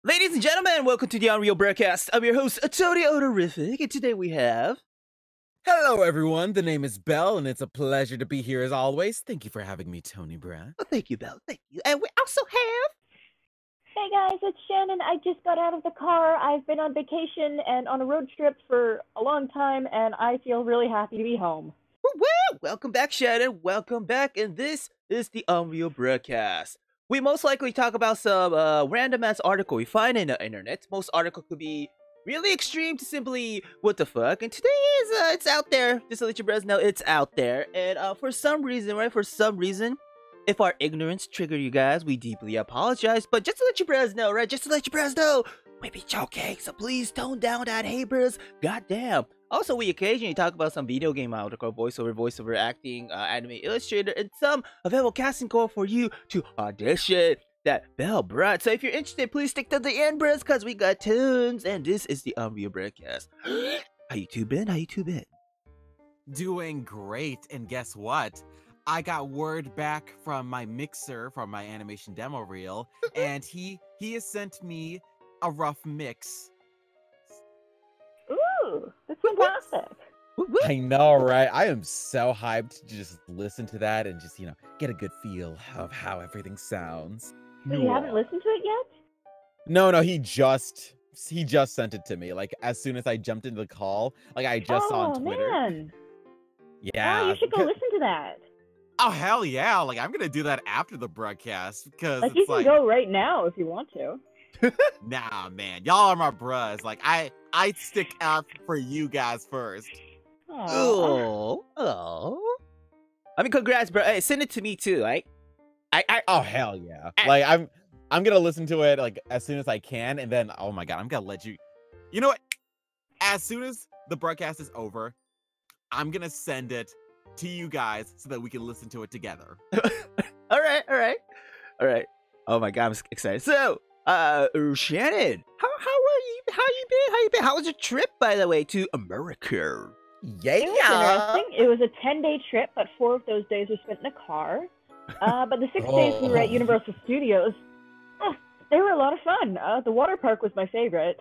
Ladies and gentlemen, welcome to the Unreal Bruhcast. I'm your host, Tony Odorific, and today we have... Hello, everyone. The name is Belle, and it's a pleasure to be here as always. Thank you for having me, Tony Bruh. Oh, thank you, Belle. Thank you. And we also have... Hey guys, it's Shannon. I just got out of the car. I've been on vacation and on a road trip for a long time, and I feel really happy to be home. Woo! Welcome back, Shannon. Welcome back, and this is the Unreal Bruhcast. We most likely talk about some random-ass article we find in the internet. Most article could be really extreme to simply what the fuck. And today is, it's out there. Just to let you bros know, it's out there. And for some reason, right, if our ignorance triggered you guys, we deeply apologize. But just to let you bros know, right, we be joking. So please tone down that haters. Goddamn. Also, we occasionally talk about some video game article, voiceover acting, anime illustrator, and some available casting call for you to audition that Belle brought. So if you're interested, please stick to the end, bros, because we got tunes. And this is the Unreal Bruhcast. How you two been? Doing great, and guess what? I got word back from my mixer from my animation demo reel, and he has sent me a rough mix. Ooh, that's fantastic. I know, right? I am so hyped to just listen to that and just, get a good feel of how everything sounds. So you haven't listened to it yet? No, he just sent it to me. Like, as soon as I jumped into the call, like, I just saw on Twitter. Man. Yeah. Oh, you should go listen to that. Oh, hell yeah. Like, I'm gonna do that after the broadcast, because like, you can go right now if you want to. Nah, man. Y'all are my bros. Like, I stick out for you guys first. Oh. I mean, congrats, bro. Hey, send it to me too, right? Oh, hell yeah. Like, I'm gonna listen to it, like, as soon as I can, and then, oh my god, I'm gonna let you... You know what? As soon as the broadcast is over, I'm gonna send it to you guys so that we can listen to it together. All right. Oh my god, I'm excited. So, Shannon, how are you? How you been? How was your trip, by the way, to America? Yeah. It was interesting. It was a 10-day trip, but 4 of those days were spent in a car. But the 6 days we were at Universal Studios, they were a lot of fun. The water park was my favorite.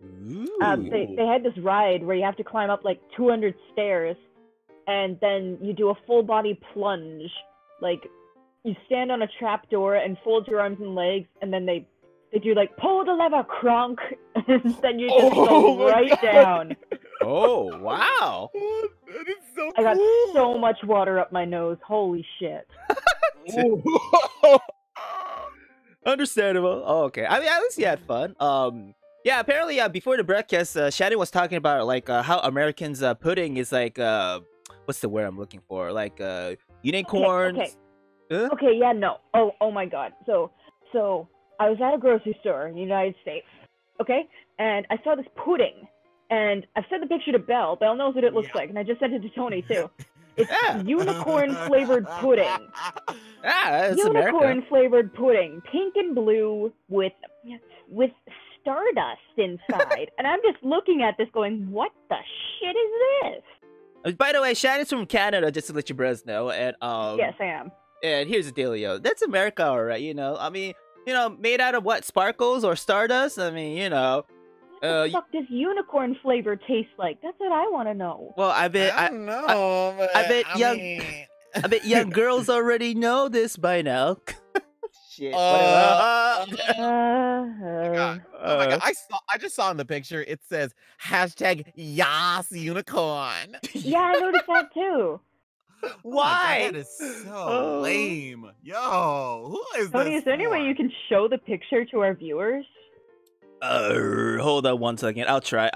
They had this ride where you have to climb up like 200 stairs, and then you do a full body plunge. Like, you stand on a trap door and fold your arms and legs, and then they do like pull the lever, cronk, and then you just go right down. Oh wow! That is so cool. I got so much water up my nose. Holy shit! Understandable. Oh, okay. I mean, at least you had fun. Yeah. Apparently, before the broadcast, Shannon was talking about like how Americans pudding is like what's the word I'm looking for? Like unicorns. Okay. Okay, yeah, no. Oh my god. So I was at a grocery store in the United States, okay? And I saw this pudding, and I've sent the picture to Belle. Belle knows what it looks like, and I just sent it to Tony, too. It's unicorn-flavored pudding. That's unicorn-flavored pudding, pink and blue with stardust inside. And I'm just looking at this going, what the shit is this? By the way, Shannon's from Canada, just to let you bros know. And yes, I am. And here's the dealio. That's America, alright, I mean, made out of what? Sparkles or stardust? I mean, What the fuck does unicorn flavor taste like? That's what I want to know. Well, I don't know. I bet young girls already know this by now. Shit. Oh my god. I just saw in the picture, it says #Yas Unicorn. Yeah, I noticed that too. Why? God, that is so lame. Yo, who is Tony, this is there any way you can show the picture to our viewers? Hold on one second. I'll try.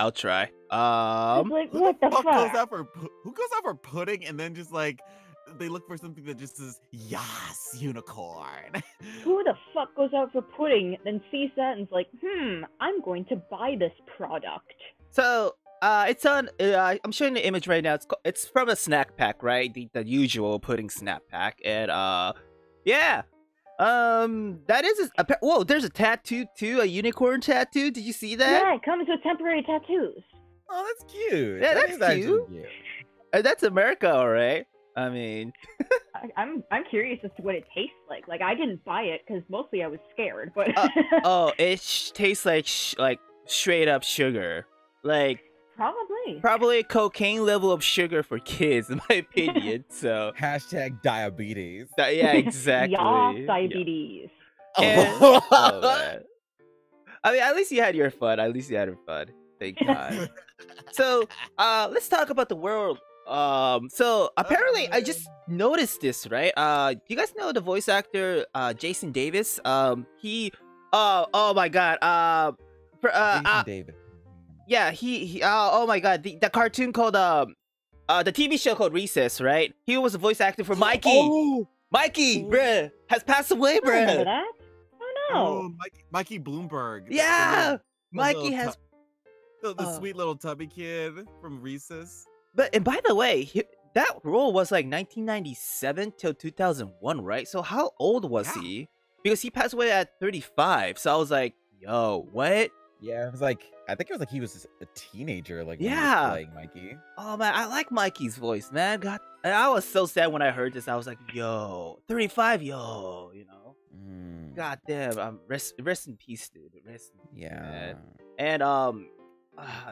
It's like, what the Who fuck? goes out for pudding and then just like they look for something that just says "Yas, unicorn." Who the fuck goes out for pudding, then sees that and's like, I'm going to buy this product. So, it's on. I'm showing the image right now. It's from a snack pack, right? The usual pudding snack pack, and yeah. That is whoa. There's a tattoo too, a unicorn tattoo. Did you see that? Yeah, it comes with temporary tattoos. Oh, that's cute. Yeah, That that's is actually cute. That's America, all right. I mean, I'm curious as to what it tastes like. Like, I didn't buy it because mostly I was scared, but oh, it tastes like like straight up sugar, like probably a cocaine level of sugar for kids, in my opinion. So Hashtag diabetes. yeah, exactly. Yeah, diabetes. And, oh, man. I mean, at least you had your fun. At least you had your fun. Thank God. So, let's talk about the world. So apparently, I just noticed this, right? You guys know the voice actor, Jason Davis? He, oh my God, Jason Davis. yeah, he, oh my God, the cartoon called, the TV show called Recess, right? He was a voice actor for Mikey. Oh, Mikey, bruh, has passed away, I remember bruh. that? Oh no. oh, Mikey Bloomberg. Yeah, The Mikey little has. the sweet little tubby kid from Recess. But and by the way, that role was like 1997 till 2001, right? So how old was he? Because he passed away at 35. So I was like, yo, what? Yeah, it was like I think it was like he was just a teenager, like when he Yeah. was playing Mikey. Oh man, I like Mikey's voice, man. God, and I was so sad when I heard this. I was like, yo, 35, yo, you know. God damn, rest in peace, dude. Rest in peace, man. And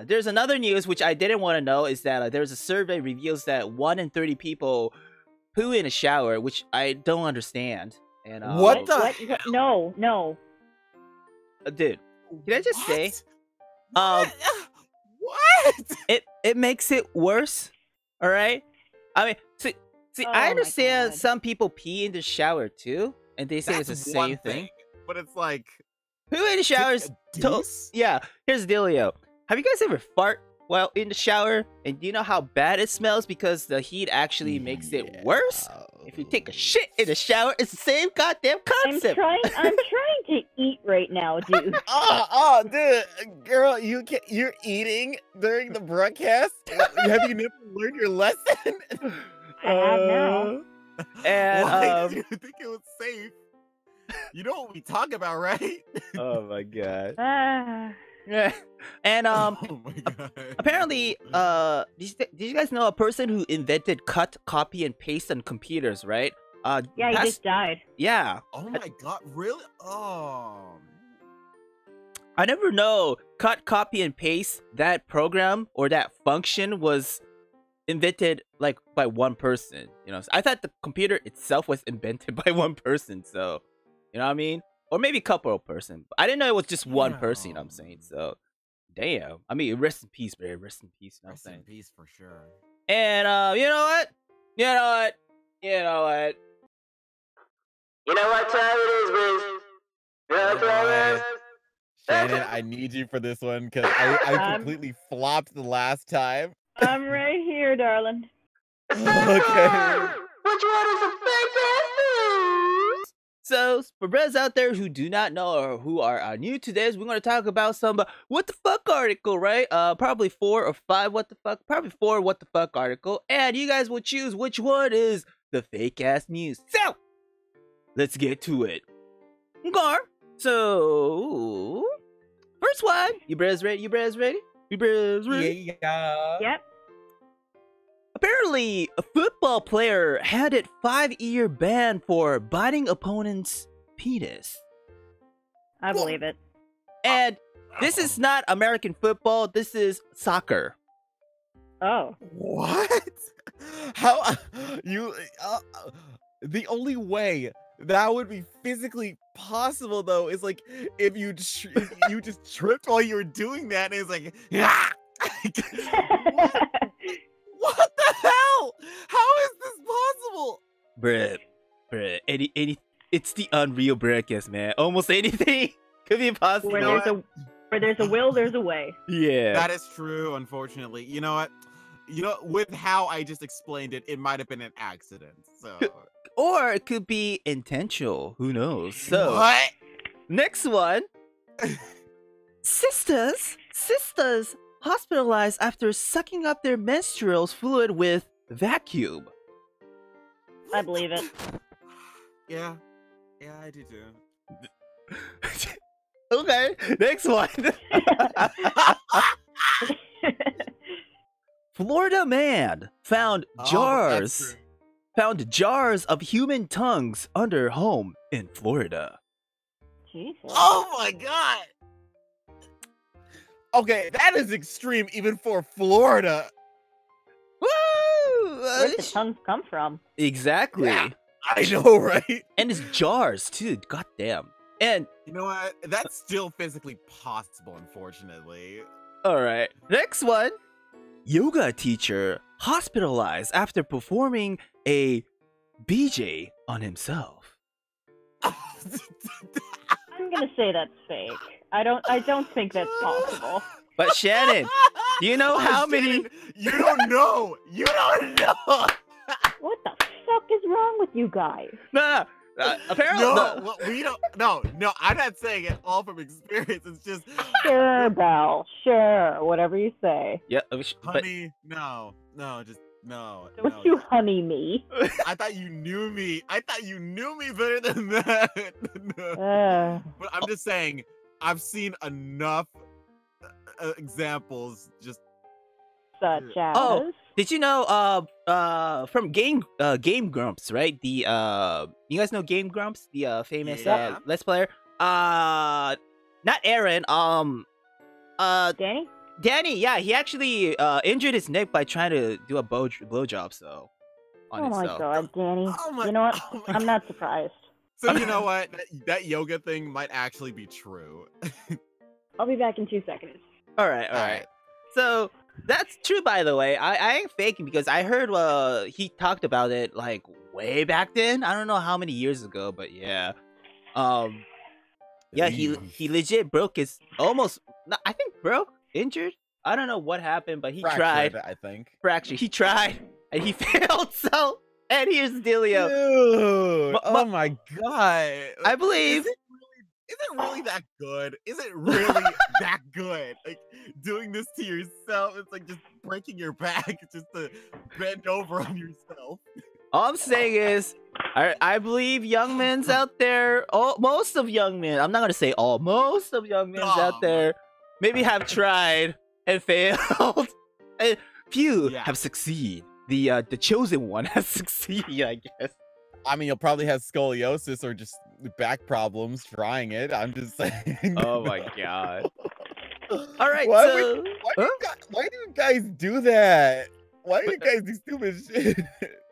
there's another news which I didn't want to know is that there's a survey reveals that 1 in 30 people poo in a shower, which I don't understand. And What the? What? No. dude, can I just say, what? it makes it worse. All right. I mean, see, Oh I my understand God. some people pee in the shower too, and they say it's the That's one same thing. but it's like Poo in the shower is yeah. Here's the dealio. Have you guys ever fart while in the shower? And do you know how bad it smells? Because the heat actually makes it worse. If you take a shit in the shower, it's the same goddamn concept. I'm trying to eat right now, dude. dude, girl, you're eating during the broadcast. Have you never learned your lesson? I have now. And Why did you think it was safe? You know what we talk about, right? oh my god. Ah. Yeah. And oh my god. apparently, did you guys know a person who invented cut, copy, and paste on computers, right? Yeah, he just died. Yeah. Oh my god, really? Oh. I never know cut, copy, and paste, that program or that function was invented like by one person. You know, I thought the computer itself was invented by one person. So, you know what I mean? Or maybe a couple of person. I didn't know it was just one person. You know what I'm saying? So, damn. I mean, rest in peace, man. Rest in peace. You know what I'm Rest in saying? peace for sure. And you know what? You know what? You know what? You know what time it is, Riz? You know what time it is? Shannon, I need you for this one because I completely flopped the last time. I'm right here, darling. It's time Okay. for which one is a fake ass news? So, for brothers out there who do not know or who are new to this, we're going to talk about some what the fuck article, right? Probably 4 or 5 what the fuck, probably 4 what the fuck article, and you guys will choose which one is the fake ass news. So, let's get to it. Okay. So, first one. You brothers ready? You brothers ready? You brothers ready? Yeah. Yep. Apparently, a football player handed 5-year ban for biting opponent's penis. I believe it. And this is not American football, this is soccer. Oh. What? How you? The only way that would be physically possible, though, is like if you you just tripped while you were doing that, and it's like, what the hell? How is this possible? Bruh, any, it's the Unreal Broadcast, man. Almost anything could be possible. Where Where there's a will, there's a way. Yeah. That is true, unfortunately. You know what? With how I just explained it, it might have been an accident. So Or it could be intentional. Who knows? So what? next one. Sisters hospitalized after sucking up their menstrual fluid with vacuum. I believe it. Yeah, I do too. Okay, next one. Florida man found jars of human tongues under home in Florida. Jesus. Oh my god! Okay, that is extreme even for Florida. Woo! Where did the tongues come from? Exactly. Yeah. I know, right? And it's jars too. Goddamn. And you know what? That's still physically possible, unfortunately. all right, next one. Yoga teacher hospitalized after performing a BJ on himself. I'm gonna say that's fake. I don't think that's possible. But Shannon, do you know how many? Shannon, you don't know. You don't know. What the fuck is wrong with you guys? No, apparently. No, we don't. No, I'm not saying it all from experience. It's just, Sure, Belle. Sure, whatever you say. Yeah, but honey, no, just no. Don't no. you honey me. I thought you knew me. I thought you knew me better than that. But I'm just saying, I've seen enough examples. Just Such as. Oh, did you know? From Game Grumps, right? The you guys know Game Grumps, the famous Yeah. Let's Player. Not Aaron. Danny? Yeah, he actually injured his neck by trying to do a blowjob. So on Oh my himself. god, Danny. Oh my- You know what? oh my I'm not surprised. So you know what? That yoga thing might actually be true. I'll be back in 2 seconds. All right. So that's true, by the way. I ain't faking because I heard he talked about it like way back then. I don't know how many years ago, but yeah. Yeah, he legit broke his I think injured. I don't know what happened, but he tried. I think. Fractured. He tried and he failed. So, and here's the dealio. Dude, oh my god! I believe. Is it really that good? Is it really that good? Like doing this to yourself, it's like just breaking your back just to bend over on yourself. All I'm saying is, I believe young men's out there, most of young men, I'm not going to say all, most of young men's out there maybe have tried and failed. And few have succeeded. The chosen one has succeeded, I guess. I mean, you'll probably have scoliosis or just back problems trying it. I'm just saying. Oh my god. All right, why so... why do you guys do that? Why do you guys do stupid shit?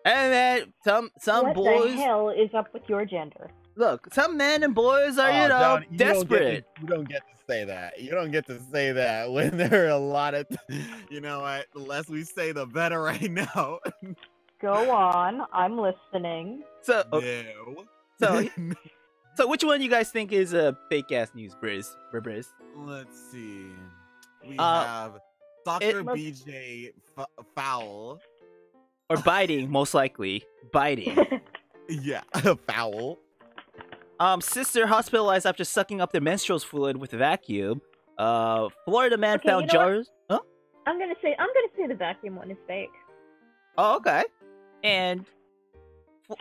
And then some what boys. What the hell is up with your gender? Look, some men and boys are, John, desperate. You don't get to say that. You don't get to say that when there are a lot of. You know what? The less we say, the better right now. Go on, I'm listening. So, no. So which one you guys think is fake ass news, Briz? Let's see. We have soccer BJ foul. Or biting, most likely. Biting. Yeah, foul. Sister hospitalized after sucking up their menstrual fluid with a vacuum. Florida man found jars. Huh? I'm gonna say the vacuum one is fake. Oh, okay. And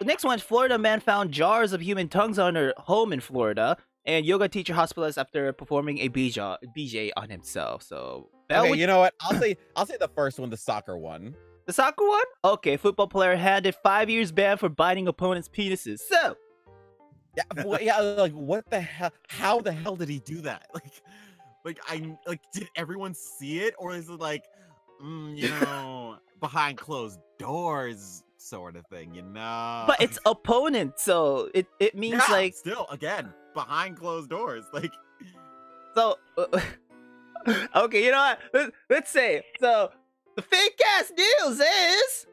next one, Florida man found jars of human tongues on her home in Florida, and yoga teacher hospitalized after performing a BJ on himself. So, okay, you know what? I'll say the first one, the soccer one. The soccer one? Okay, football player handed 5 years ban for biting opponent's penises. So, yeah, like what the hell? How the hell did he do that? Did everyone see it, or is it like, behind closed doors sort of thing, But it's opponent, so it means like still again behind closed doors, like. So, okay, you know what? Let's say so. The fake ass news is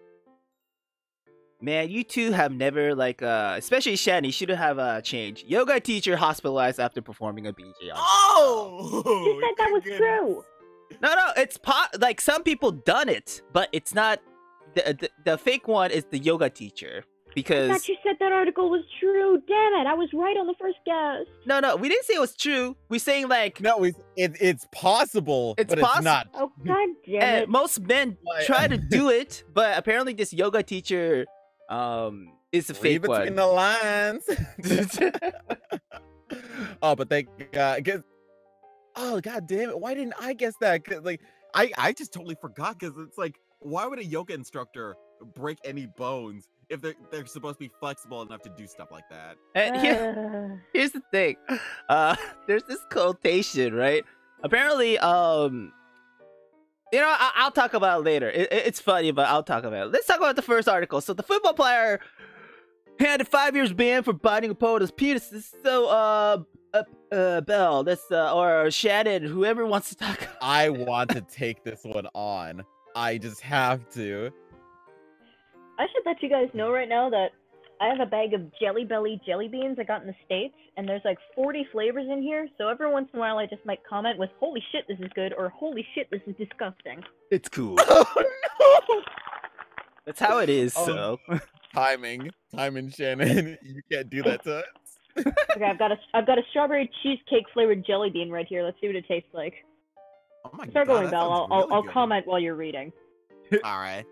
Man, you two have never especially Shani shouldn't have changed. Yoga teacher hospitalized after performing a BJ on. She said that was true. No, it's like some people done it, but it's not the fake one is the yoga teacher because. I thought you said that article was true. Damn it, I was right on the first guess. No, we didn't say it was true. We're saying like No, it's possible, but it's not. Oh god damn and it! most men try to do it, but apparently this yoga teacher is a fake Read between one. the lines. Oh, but thank God. Oh god damn it! Why didn't I guess that? 'Cause, like I just totally forgot because it's like, why would a yoga instructor break any bones if they're supposed to be flexible enough to do stuff like that? And here's the thing. There's this quotation, right? Apparently, I'll talk about it later. It's funny, but I'll talk about it. Let's talk about the first article. So the football player handed 5 years ban for biting opponent's penises. So, Belle, or Shannon, whoever wants to talk. I want to take this one on. I just have to. I should let you guys know right now that I have a bag of Jelly Belly jelly beans I got in the States, and there's like 40 flavors in here, so every once in a while I just might comment with, holy shit, this is good, or holy shit, this is disgusting. It's cool. Oh no! That's how it is, Oh, so. Timing, Shannon. You can't do that to us. Okay, I've got a strawberry cheesecake flavored jelly bean right here. Let's see what it tastes like. Oh my Start god, going, that Belle. sounds I'll really good. comment while you're reading. All right.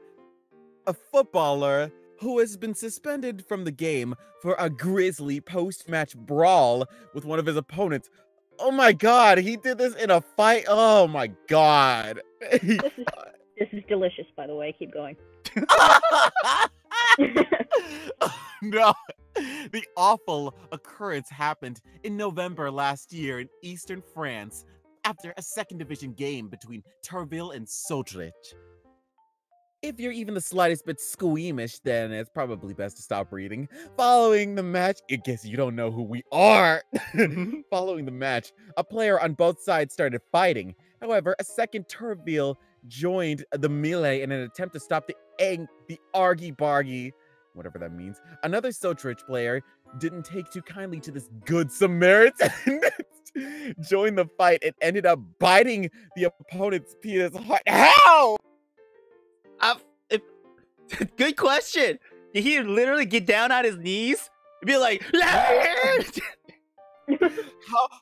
A footballer who has been suspended from the game for a grisly post-match brawl with one of his opponents. Oh my god, he did this in a fight. Oh my god. This is delicious, by the way. Keep going. No. The awful occurrence happened in November last year in eastern France after a second division game between Turville and Sodrich. If you're even the slightest bit squeamish, then it's probably best to stop reading. Following the match, I guess you don't know who we are. Following the match, a player on both sides started fighting. However, a second Turville joined the melee in an attempt to stop the argy-bargy, whatever that means. Another Sotrich player didn't take too kindly to this good Samaritan, joined the fight and ended up biting the opponent's penis hard. How? Good question. Did he literally get down on his knees and be like,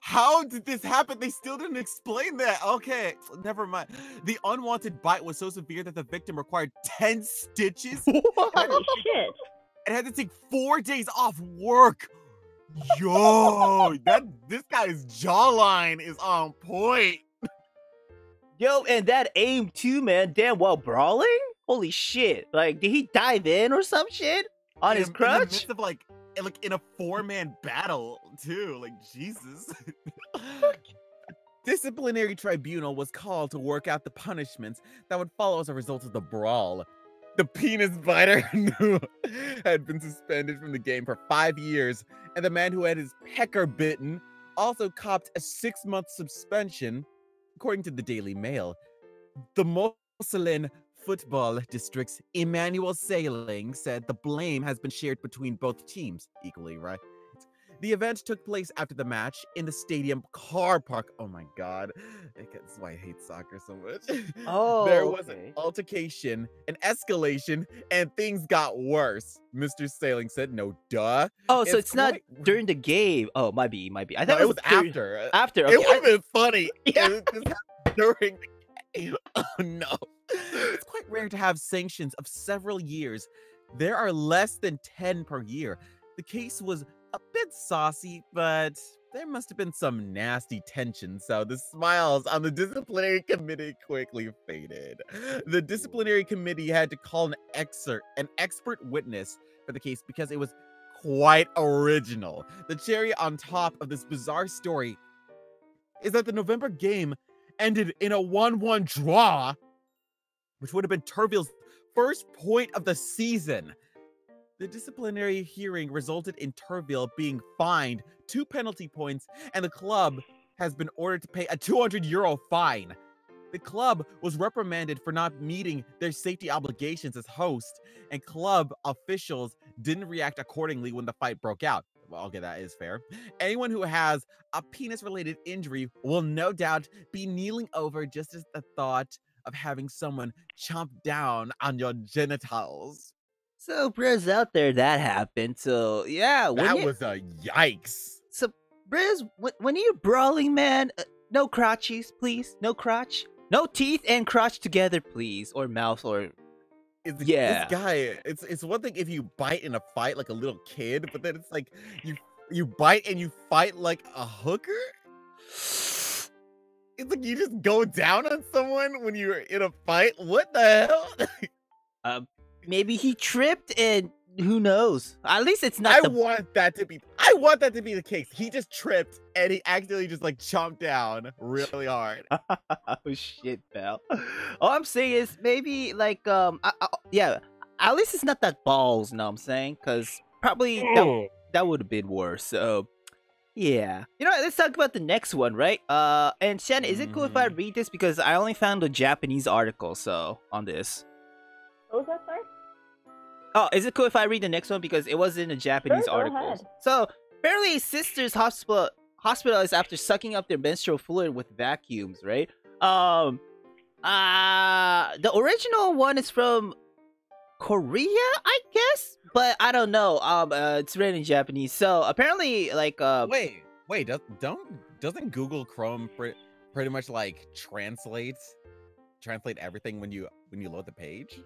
How did this happen? They still didn't explain that. Okay, never mind. The unwanted bite was so severe that the victim required 10 stitches. Holy shit. And had to take 4 days off work. Yo, this guy's jawline is on point. Yo, and that aim too, man. Damn, while brawling? Holy shit. Like, did he dive in or some shit? On his crutch? In the midst of like in a 4-man battle, too. Like, Jesus. Disciplinary tribunal was called to work out the punishments that would follow as a result of the brawl. The penis biter who had been suspended from the game for 5 years, and the man who had his pecker bitten also copped a 6-month suspension, according to the Daily Mail. The Moselin Football District's Emmanuel Sailing said the blame has been shared between both teams equally, right? The event took place after the match in the stadium car park. Oh my god. That's why I hate soccer so much. Oh, there was an altercation, an escalation, and things got worse. Mr. Sailing said, no duh. Oh, so it's not during the game. Oh, might be. I thought it was after. After, okay. It would have been funny. Yeah. If this happened during the game. Oh no. It's quite rare to have sanctions of several years. There are less than 10 per year. The case was a bit saucy, but there must have been some nasty tension, so the smiles on the disciplinary committee quickly faded. The disciplinary committee had to call an expert witness for the case because it was quite original. The cherry on top of this bizarre story is that the November game ended in a 1-1 draw, which would have been Turville's first point of the season. The disciplinary hearing resulted in Turville being fined 2 penalty points, and the club has been ordered to pay a €200 fine. The club was reprimanded for not meeting their safety obligations as host, and club officials didn't react accordingly when the fight broke out. Well, okay, that is fair. Anyone who has a penis-related injury will no doubt be kneeling over just as the thought of having someone chomp down on your genitals. So, Briz, out there, that happened. So, yeah. That was a yikes. So, Briz, when you're brawling, man, no crotchies, please. No crotch. No teeth and crotch together, please. Or mouth, or... This guy, it's one thing if you bite in a fight like a little kid, but then it's like you bite and you fight like a hooker? It's like you just go down on someone when you're in a fight? What the hell? Maybe he tripped and who knows? At least it's not I want that to be the case. He just tripped and he accidentally just like chomped down really hard. Oh shit, pal. All I'm saying is maybe like yeah, at least it's not that balls, know what I'm saying? Cause probably that would have been worse. So yeah. You know what, let's talk about the next one, right? And Shannon, is it cool if I read this? Because I only found a Japanese article so on this. What was that, sorry? Oh, is it cool if I read the next one? Because it was in a Japanese article. So, apparently, sisters hospitalized after sucking up their menstrual fluid with vacuums, right? The original one is from Korea, I guess? But I don't know. It's written in Japanese. So, apparently, like... Wait, doesn't Google Chrome pretty much, like, translate everything when you load the page?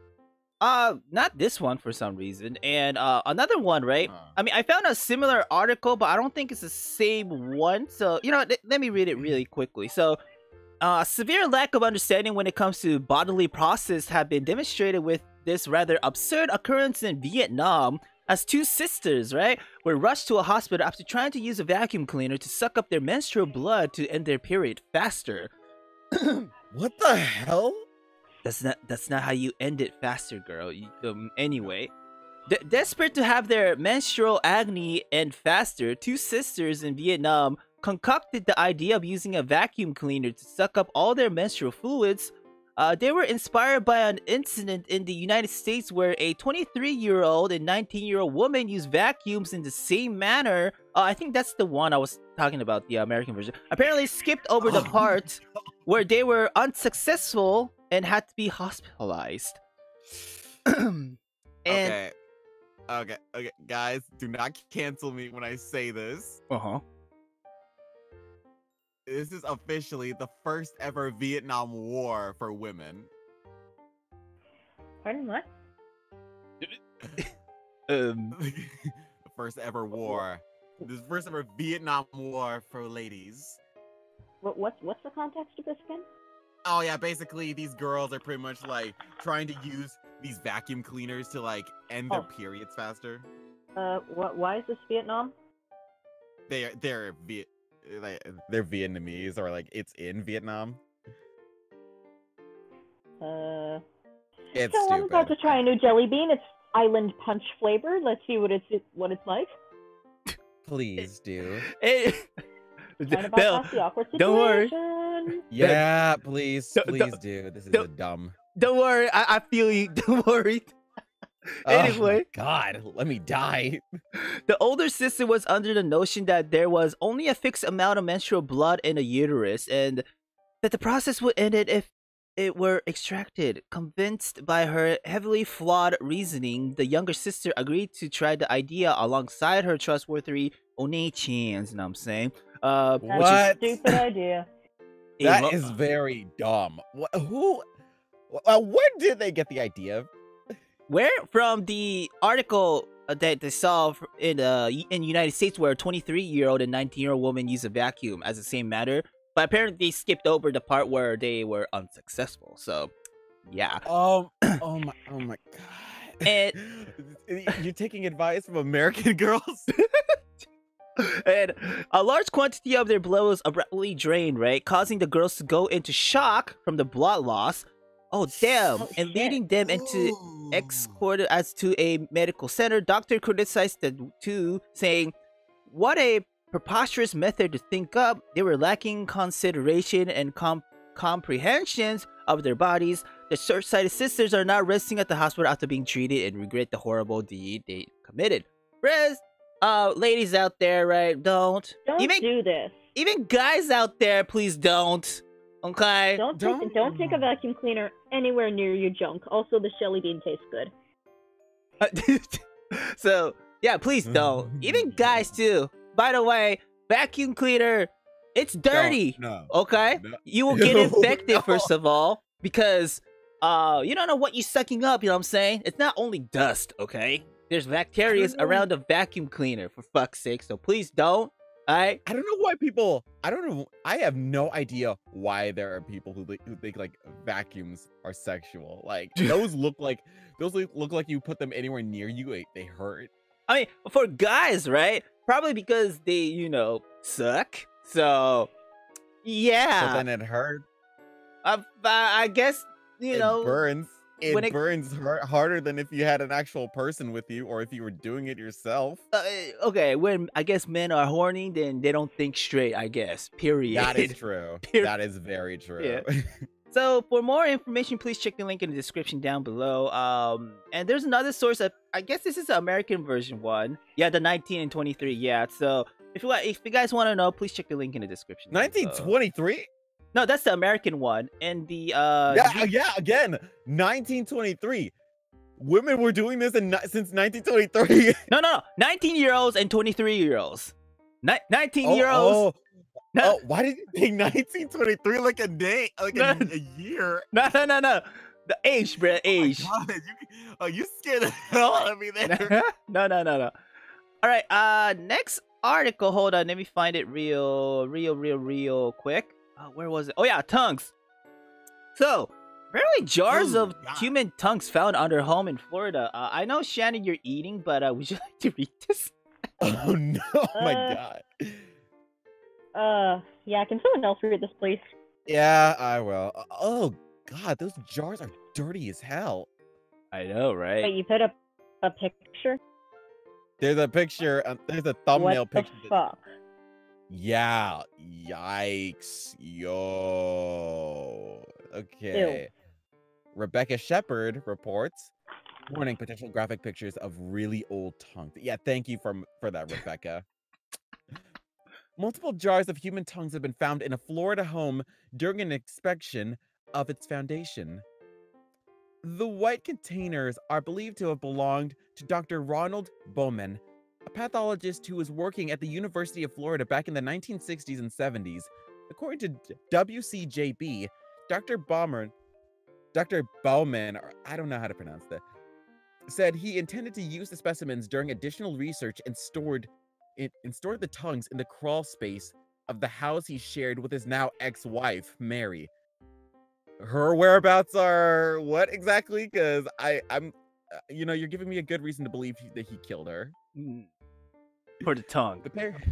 Not this one for some reason. And another one, right? I mean, I found a similar article, but I don't think it's the same one. So, you know, let me read it really quickly. So, severe lack of understanding when it comes to bodily process have been demonstrated with this rather absurd occurrence in Vietnam, as two sisters, right, were rushed to a hospital after trying to use a vacuum cleaner to suck up their menstrual blood to end their period faster. What the hell? That's not how you end it faster, girl. Anyway, desperate to have their menstrual agony end faster, two sisters in Vietnam concocted the idea of using a vacuum cleaner to suck up all their menstrual fluids. They were inspired by an incident in the United States where a 23-year-old and 19-year-old woman used vacuums in the same manner. I think that's the one I was talking about, the American version. Apparently skipped over the part where they were unsuccessful and had to be hospitalized. Okay, guys, do not cancel me when I say this. This is officially the first ever Vietnam War for women. Pardon, what? The first ever war. This first ever Vietnam War for ladies. What's the context of this again? Oh yeah, basically these girls are pretty much like trying to use these vacuum cleaners to like end their periods faster. Why is this Vietnam? They're Vietnamese, or like it's in Vietnam. It's so I'm about to try a new jelly bean. It's island punch flavor. Let's see what it's like. Please do. Bill, don't worry. Yeah, please do. This is a dumb. Don't worry, I feel you. Don't worry. Anyway, oh God, let me die. The older sister was under the notion that there was only a fixed amount of menstrual blood in a uterus, and that the process would end it if it were extracted. Convinced by her heavily flawed reasoning, the younger sister agreed to try the idea alongside her trustworthy One-chans, you know what I'm saying? That's What? a stupid idea. That is very dumb. Where did they get the idea? Where? From the article that they saw in the United States, where a 23-year-old and 19-year-old woman used a vacuum as the same matter, but apparently they skipped over the part where they were unsuccessful. So, yeah. Oh my God. And you're taking advice from American girls? And a large quantity of their blood was abruptly drained, right, causing the girls to go into shock from the blood loss. Oh damn! And leading them into escorted as to a medical center. Doctor criticized the two, saying, "What a preposterous method to think up. They were lacking consideration and comprehensions of their bodies, the short-sighted sisters are now resting at the hospital after being treated and regret the horrible deed they committed. Whereas, ladies out there, right, don't do this. Even guys out there, please don't. Okay? Don't take a vacuum cleaner anywhere near your junk. Also, the Shelly Bean tastes good. So, yeah, please don't. Even guys, too. By the way, vacuum cleaner, it's dirty. No. Okay? No. You will get infected, first of all, because you don't know what you're sucking up, you know what I'm saying? It's not only dust, okay? There's bacteria around a vacuum cleaner, for fuck's sake, so please don't. I don't know why people. I don't know. I have no idea why there are people who think like vacuums are sexual. Like those look like you put them anywhere near you, they hurt. I mean, for guys, right? Probably because they, suck. So, yeah. So then it hurts. I guess it burns. It burns harder than if you had an actual person with you, or if you were doing it yourself. Okay, when I guess men are horny, then they don't think straight, I guess. Period. That is true. That is very true. Yeah. So for more information, please check the link in the description down below. And there's another source of, I guess this is the American version one. Yeah, the 19 and 23. Yeah. So if you guys want to know, please check the link in the description. 1923. No, that's the American one. And the again, 1923. Women were doing this since 1923. No. 19-year-olds and 23-year-olds. 19-year-olds. Why did you think 1923 like a day, like a year? No. The age, bro, age. Oh my God, you scared the hell out of me there. No. All right. Next article. Hold on. Let me find it real quick. Where was it? Oh yeah, tongues. So, apparently jars of human tongues found under home in Florida. I know, Shannon, you're eating, but would you like to read this? Oh no! Oh my God. Yeah, can someone else read this, please? Yeah, I will. Oh God, those jars are dirty as hell. I know, right? Wait, you put up a picture? There's a picture. There's a thumbnail picture. What the fuck? Yeah. Yikes. Yo. Okay. Ew. Rebecca Shepard reports, warning, potential graphic pictures of really old tongues. Yeah, thank you for that, Rebecca. Multiple jars of human tongues have been found in a Florida home during an inspection of its foundation. The white containers are believed to have belonged to Dr. Ronald Bowman, a pathologist who was working at the University of Florida back in the 1960s and 70s. According to WCJB, Dr. Bowman, or I don't know how to pronounce that, said he intended to use the specimens during additional research and stored the tongues in the crawl space of the house he shared with his now ex-wife, Mary. Her whereabouts are what exactly? Because I'm you're giving me a good reason to believe that he killed her. For the tongue. The pair...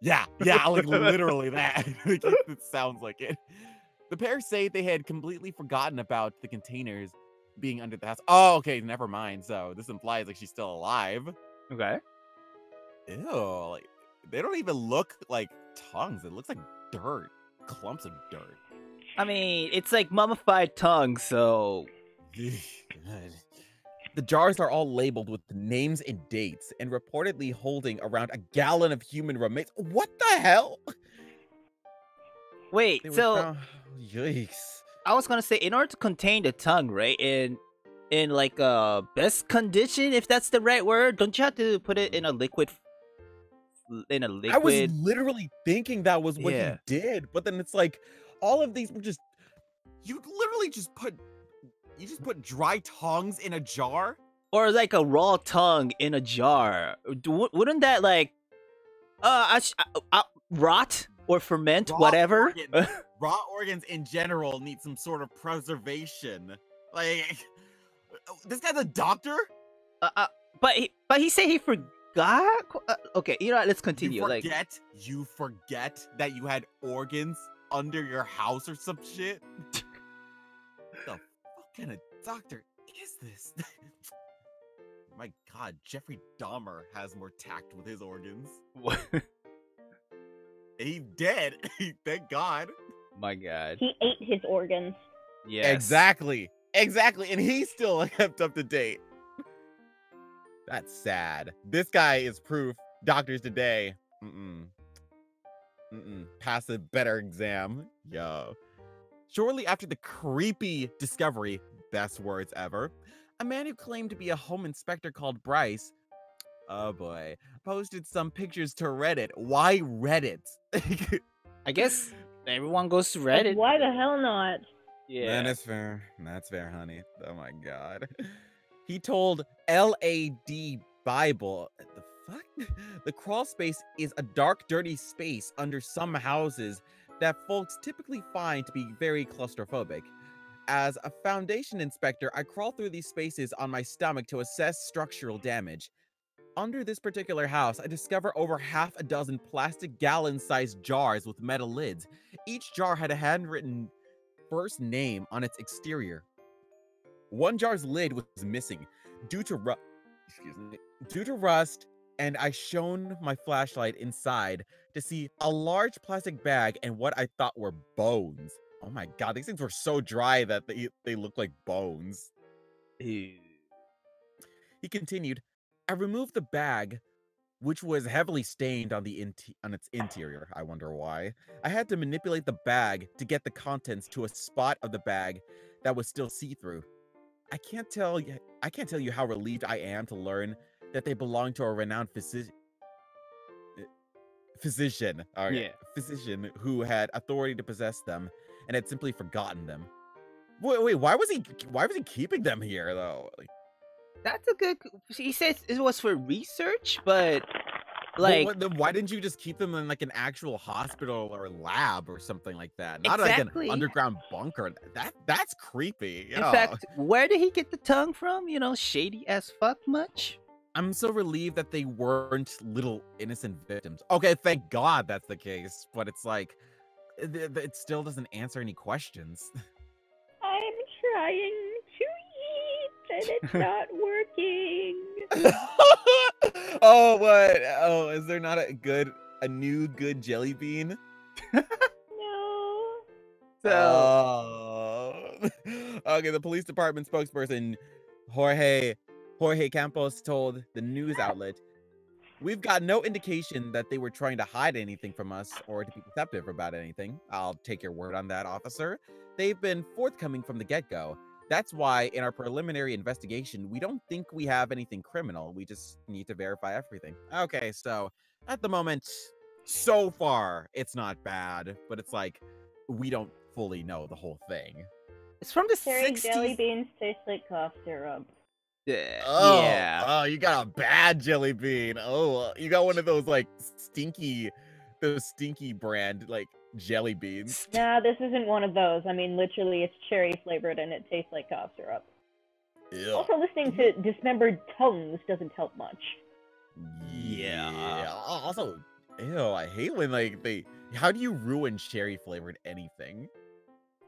Yeah, like literally that. It sounds like it. The pair say they had completely forgotten about the containers being under the house. Oh, okay, never mind. So this implies like she's still alive. Okay. Ew, like they don't even look like tongues. It looks like dirt, clumps of dirt. I mean, it's like mummified tongue, so... The jars are all labeled with names and dates, and reportedly holding around a gallon of human remains. What the hell? Wait, so... Yikes. I was gonna say, in order to contain the tongue, right, in like best condition, if that's the right word, don't you have to put it in a liquid? I was literally thinking that was what he did, but then it's like all of these were just you just put dry tongues in a jar, or like a raw tongue in a jar. Wouldn't that like rot or ferment, whatever? Raw organs in general need some sort of preservation. Like, this guy's a doctor? But he said he forgot? Okay, you know what, let's continue. You forget that you had organs under your house or some shit? What the fuck kind of doctor is this? My God, Jeffrey Dahmer has more tact with his organs. What? He's dead. Thank God. My God. He ate his organs. Yes. Exactly. And he's still kept up to date. That's sad. This guy is proof. Doctors today. Pass a better exam. Yo. Shortly after the creepy discovery, best words ever, a man who claimed to be a home inspector called Bryce, oh boy, posted some pictures to Reddit. Why Reddit? I guess everyone goes to Reddit. Like, why the hell not? Yeah. That's fair. That's fair, honey. Oh my God. He told LAD Bible, the fuck? The crawl space is a dark, dirty space under some houses that folks typically find to be very claustrophobic. As a foundation inspector, I crawl through these spaces on my stomach to assess structural damage. Under this particular house, I discover over half a dozen plastic gallon-sized jars with metal lids. Each jar had a handwritten first name on its exterior. One jar's lid was missing due to rust, and I shone my flashlight inside to see a large plastic bag and what I thought were bones. Oh my God, these things were so dry that they look like bones. Ew. He continued, I removed the bag, which was heavily stained on its interior. I wonder why. I had to manipulate the bag to get the contents to a spot of the bag that was still see-through. I can't tell you how relieved I am to learn that they belong to a renowned physician who had authority to possess them and had simply forgotten them. Wait, why was he keeping them here though? That's a good. He says it was for research, but like, then why didn't you just keep them in like an actual hospital or lab or something like that? Not exactly. like an underground bunker. That's creepy. In fact, where did he get the tongue from? You know, shady as fuck much. I'm so relieved that they weren't little innocent victims. Okay, thank God that's the case. But it's like, it still doesn't answer any questions. I'm trying to eat and it's not working. Oh, what? Oh, is there not a new good jelly bean? No. So, okay, the police department spokesperson Jorge Campos told the news outlet, "We've got no indication that they were trying to hide anything from us or to be deceptive about anything. I'll take your word on that, officer. They've been forthcoming from the get-go. That's why in our preliminary investigation, we don't think we have anything criminal. We just need to verify everything." Okay, so at the moment, so far, it's not bad, but it's like, we don't fully know the whole thing. it's from the Cherry 60s. jelly beans taste like cough syrup. Oh, Yeah. Oh, you got a bad jelly bean. Oh, you got one of those like stinky brand like jelly beans. Nah, this isn't one of those. I mean, literally, it's cherry flavored and it tastes like cough syrup. Ew. Also, listening to dismembered tongues doesn't help much. Yeah. Also, ew, I hate when like how do you ruin cherry flavored anything?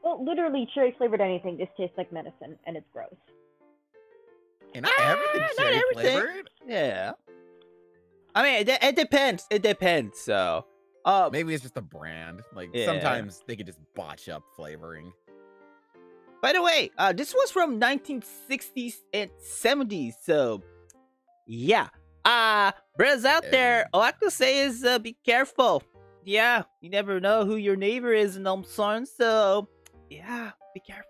Well, literally, cherry flavored anything just tastes like medicine, and it's gross. And not everything's not cherry everything. flavored. Yeah. I mean, it depends. It depends. So, Maybe it's just a brand. Like Yeah. sometimes they could just botch up flavoring. by the way, this was from 1960s and 70s. So, yeah. Brothers out there, all I can say is be careful. Yeah, you never know who your neighbor is in son. So, yeah, be careful.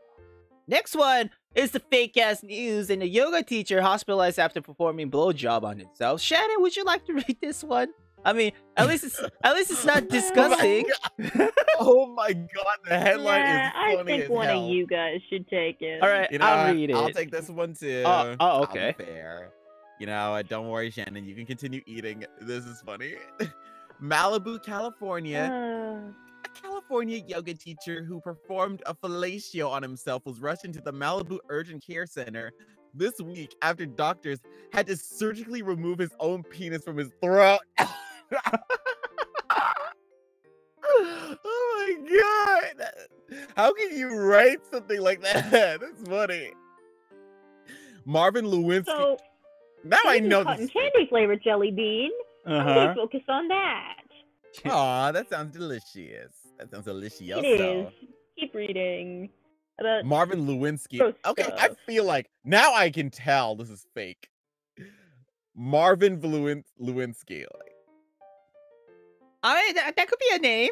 Next one is the fake ass news and a yoga teacher hospitalized after performing blowjob on himself. Shannon, would you like to read this one? I mean, at least it's not disgusting. Oh my God, the headline Yeah, is I funny think as one hell. of you guys should take it. All right, You know I'll what? read it. I'll take this one too. Oh, I'll okay. be fair. You know, don't worry, Shannon. You can continue eating. This is funny. Malibu, California. A California yoga teacher who performed a fellatio on himself was rushed into the Malibu Urgent Care Center this week after doctors had to surgically remove his own penis from his throat. Oh my God. How can you write something like that? That's funny. Marvin Lewinsky. So, Now I know cotton this. candy flavored jelly bean. I'm Uh-huh. gonna focus on that. Aw, that sounds delicious. That sounds It delicioso. is. Keep reading. About Marvin Lewinsky. gross Okay, I stuff. feel like now I can tell this is fake. Marvin Lewinsky. Like, That could be a name.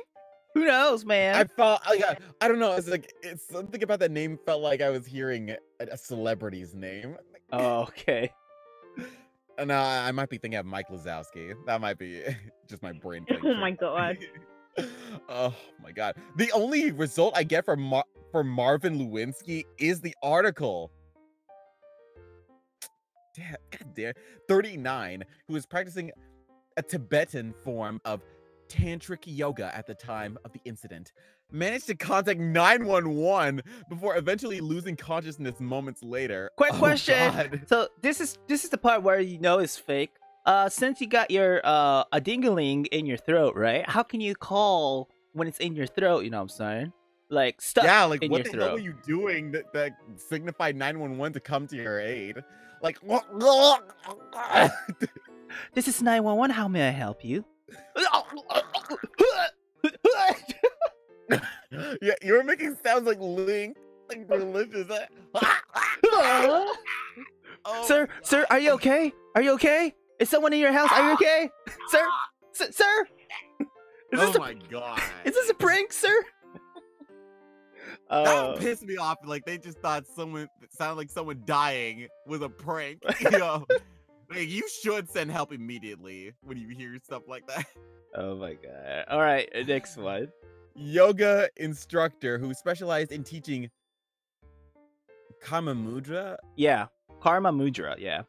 Who knows, man? I felt I don't know. It's like it's something about that name felt like I was hearing a celebrity's name. Oh, okay. And I might be thinking of Mike Lazowski. That might be just my brain. Oh my god. Oh my god. The only result I get from Marvin Lewinsky is the article. God damn. 39, who was practicing a Tibetan form of tantric yoga at the time of the incident, managed to contact 911 before eventually losing consciousness moments later. Quick Oh, question. God. So this is the part where you know it's fake. Since you got your a dingling in your throat, right? How can you call when it's in your throat? You know what I'm saying? Like stuck Yeah, like in what your the throat. hell were you doing that signified 911 to come to your aid? Like, This is 911. How may I help you? yeah, you were making sounds like Link, like delicious. Oh, Sir, sir, are you okay? Are you okay? Is someone in your house? Are you okay? Sir? Sir? oh my god. Is this a prank, sir? That would piss me off. Like they just thought someone sounded like someone dying was a prank. You know, like you should send help immediately when you hear stuff like that. Oh my god. All right, next one. Yoga instructor who specialized in teaching Kama Mudra, Yeah, Karma Mudra. Yeah.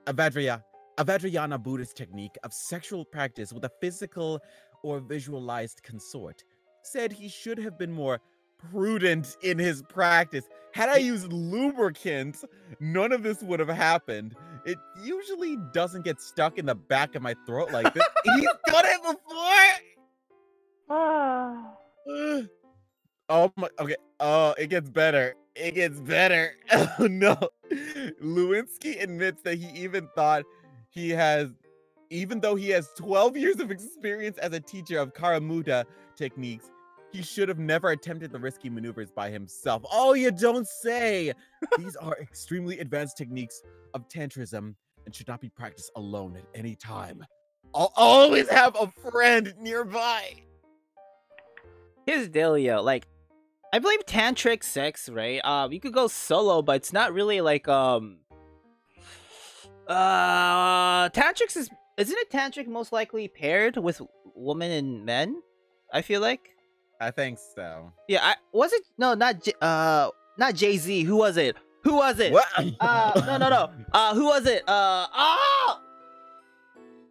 a Vajrayana Buddhist technique of sexual practice with a physical or visualized consort, said he should have been more prudent in his practice. Had I used lubricant, none of this would have happened. It usually doesn't get stuck in the back of my throat like this. He's done it before! Ah. Oh my, okay. Oh, it gets better. It gets better. Oh no. Lewinsky admits that he even thought even though he has 12 years of experience as a teacher of Karamuda techniques, he should have never attempted the risky maneuvers by himself. Oh, you don't say! These are extremely advanced techniques of tantrism and should not be practiced alone at any time. I'll always have a friend nearby. Here's the dealio. Like, I believe tantric sex, right? You could go solo, but it's not really like tantrics isn't it tantric most likely paired with women and men? I feel like. I think so. Yeah, was it? No, not Jay-Z. Who was it? Who was it? What? No. Who was it?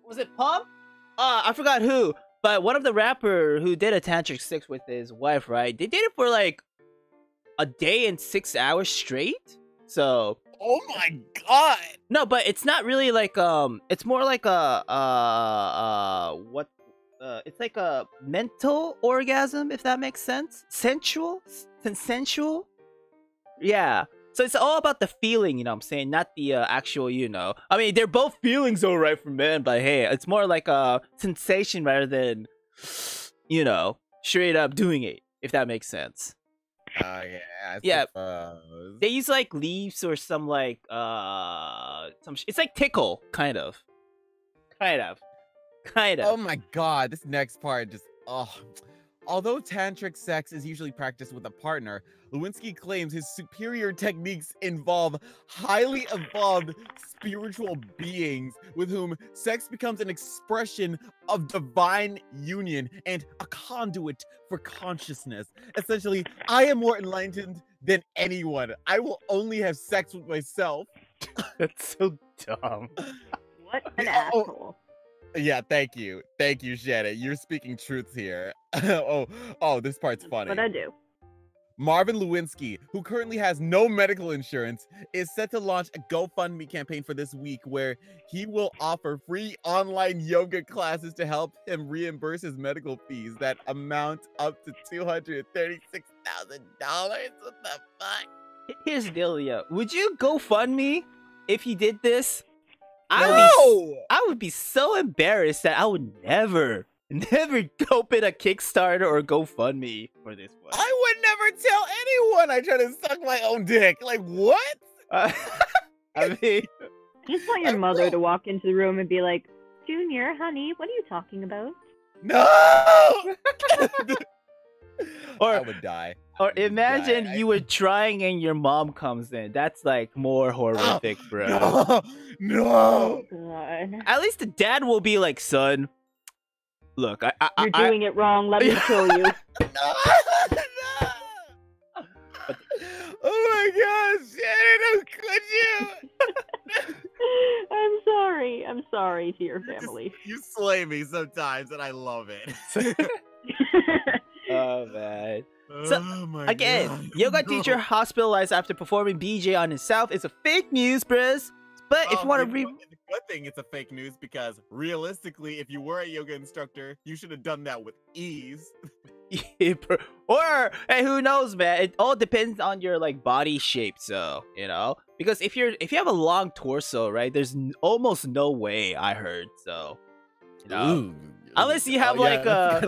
Was it Pump? I forgot who. But one of the rapper who did a tantric sex with his wife, right? They did it for like a day and 6 hours straight. So. Oh my god! No, but it's not really like it's more like a it's like a mental orgasm, if that makes sense. Sensual. Yeah. So it's all about the feeling, you know what I'm saying? Not the actual, you know. I mean, they're both feelings all right for men, but hey, it's more like a sensation rather than, you know, straight up doing it, if that makes sense. Yeah, I Yeah. suppose. They use like leaves or some like it's like tickle, kind of. Oh my god, this next part just although tantric sex is usually practiced with a partner, Lewinsky claims his superior techniques involve highly evolved spiritual beings with whom sex becomes an expression of divine union and a conduit for consciousness. Essentially, I am more enlightened than anyone. I will only have sex with myself. That's so dumb. What an asshole. Yeah, thank you, Shannon. You're speaking truth here. This part's funny. What I do. Marvin Lewinsky, who currently has no medical insurance, is set to launch a GoFundMe campaign for this week where he will offer free online yoga classes to help him reimburse his medical fees that amount up to $236,000. What the fuck? Here's the dealio. Would you GoFundMe if he did this? No! I would be so embarrassed that I would never never open a Kickstarter or GoFundMe for this one. I would never tell anyone I try to suck my own dick. Like, what? I mean, I just want your mother to walk into the room and be like, Junior, honey, what are you talking about? No! Or- I would die. or imagine you were trying and your mom comes in. That's like more horrific, bro. No! No! Oh, God. At least the dad will be like, son, look, You're doing it wrong. Let me kill you. No! Oh my gosh, Shannon, how could you? I'm sorry to your family. You slay me sometimes, and I love it. Oh, man. So, oh my Again, God. yoga No. teacher hospitalized after performing BJ on himself is a fake news, Briz. But if you want to read... It's a good thing it's a fake news because realistically, if you were a yoga instructor, you should have done that with ease. Or hey, who knows, man? It all depends on your like body shape, so you know. Because if you have a long torso, right? There's almost no way. I heard so. You know, Ooh. unless you have yeah, like that's